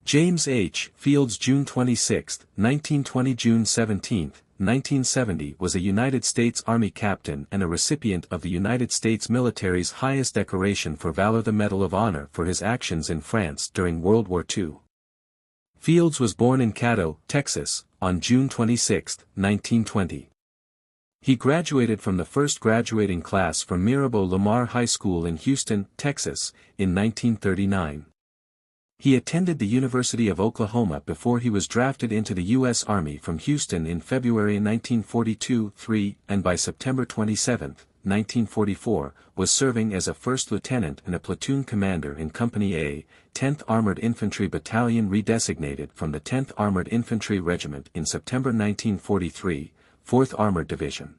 James H. Fields, June 26, 1920 – June 17, 1970, was a United States Army captain and a recipient of the United States military's highest decoration for valor, the Medal of Honor, for his actions in France during World War II. Fields was born in Caddo, Texas, on June 26, 1920. He graduated from the first graduating class from Mirabeau Lamar High School in Houston, Texas, in 1939. He attended the University of Oklahoma before he was drafted into the U.S. Army from Houston in February 1942-3, and by September 27, 1944, was serving as a first lieutenant and a platoon commander in Company A, 10th Armored Infantry Battalion, redesignated from the 10th Armored Infantry Regiment in September 1943, 4th Armored Division.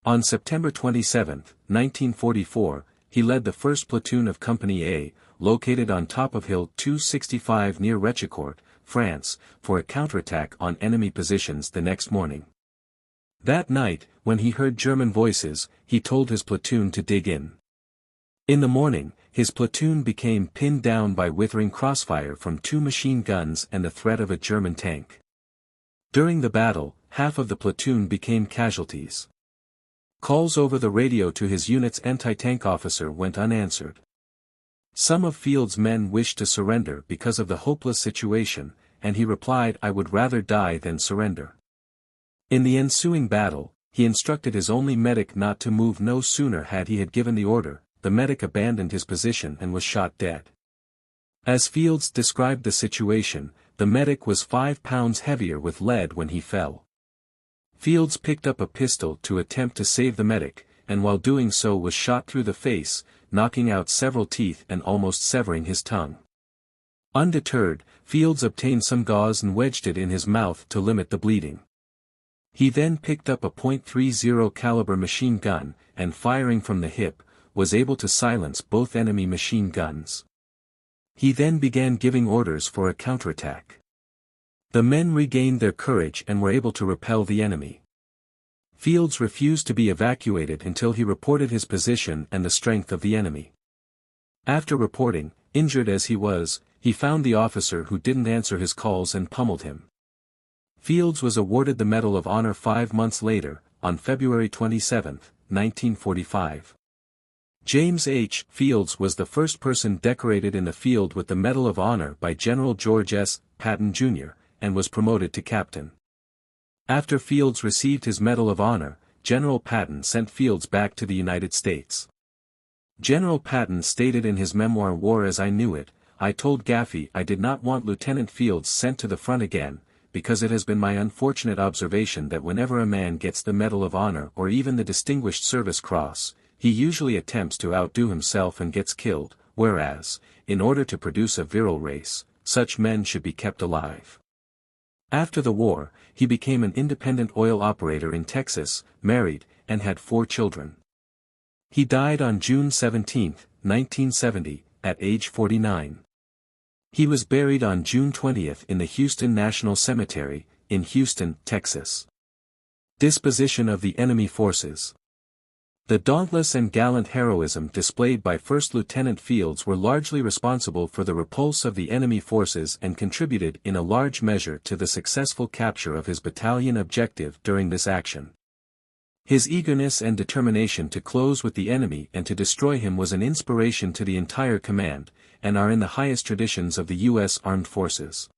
On September 27, 1944, he led the 1st Platoon of Company A, located on top of Hill 265 near Rechicourt, France, for a counterattack on enemy positions the next morning. That night, when he heard German voices, he told his platoon to dig in. In the morning, his platoon became pinned down by withering crossfire from 2 machine guns and the threat of a German tank. During the battle, half of the platoon became casualties. Calls over the radio to his unit's anti-tank officer went unanswered. Some of Fields' men wished to surrender because of the hopeless situation, and he replied, "I would rather die than surrender." In the ensuing battle, he instructed his only medic not to move. No sooner had he given the order, the medic abandoned his position and was shot dead. As Fields described the situation, the medic was 5 pounds heavier with lead when he fell. Fields picked up a pistol to attempt to save the medic, and while doing so was shot through the face, knocking out several teeth and almost severing his tongue. Undeterred, Fields obtained some gauze and wedged it in his mouth to limit the bleeding. He then picked up a .30 caliber machine gun, and firing from the hip, was able to silence both enemy machine guns. He then began giving orders for a counterattack. The men regained their courage and were able to repel the enemy. Fields refused to be evacuated until he reported his position and the strength of the enemy. After reporting, injured as he was, he found the officer who didn't answer his calls and pummeled him. Fields was awarded the Medal of Honor 5 months later, on February 27, 1945. James H. Fields was the first person decorated in the field with the Medal of Honor by General George S. Patton, Jr., and was promoted to captain. After Fields received his Medal of Honor, General Patton sent Fields back to the United States. General Patton stated in his memoir War as I Knew It, "I told Gaffey I did not want Lieutenant Fields sent to the front again, because it has been my unfortunate observation that whenever a man gets the Medal of Honor or even the Distinguished Service Cross, he usually attempts to outdo himself and gets killed, whereas, in order to produce a virile race, such men should be kept alive." After the war, he became an independent oil operator in Texas, married, and had 4 children. He died on June 17, 1970, at age 49. He was buried on June 20 in the Houston National Cemetery, in Houston, Texas. Disposition of the enemy forces. The dauntless and gallant heroism displayed by First Lieutenant Fields were largely responsible for the repulse of the enemy forces and contributed in a large measure to the successful capture of his battalion objective during this action. His eagerness and determination to close with the enemy and to destroy him was an inspiration to the entire command, and are in the highest traditions of the U.S. Armed Forces.